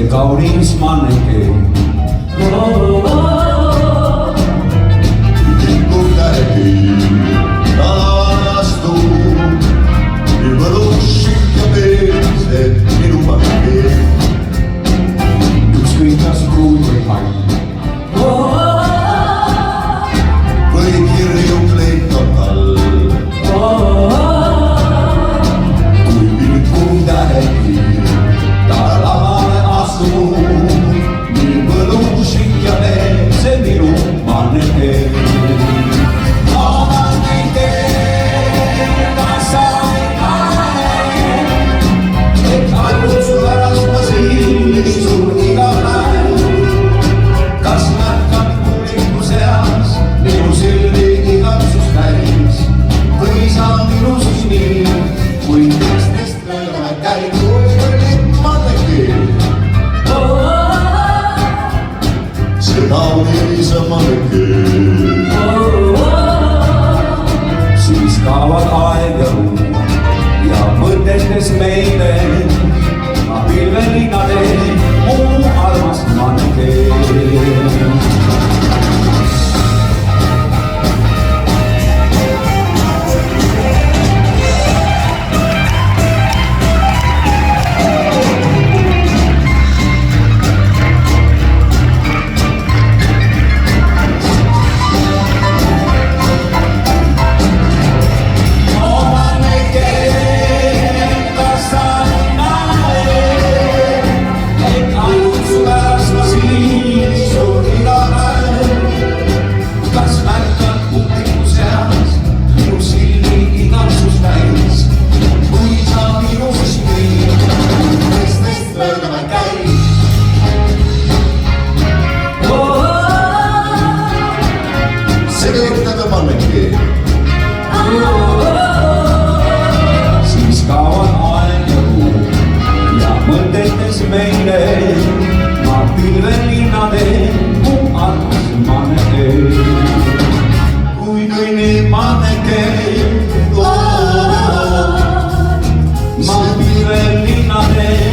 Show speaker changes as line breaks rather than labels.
see kaunis maneke.
Tikku käegi vastu, nii võlus ja peesed minu maneke.
Ükskõik kas kuul või hall.
Või kirju kleita tal. Kui pilku tähegi ta lavale astub, nii võlus ja see minu maneke.
Siis kaovad aeg ja ruum ja mõtetes meile ma pilvelinnade mu armas maneke. Siis kaovad aeg ja ruum ja mõtetes meile ma pilvelinnade mu armas maneke. Kui kõnnib maneke, ma pilvelinnade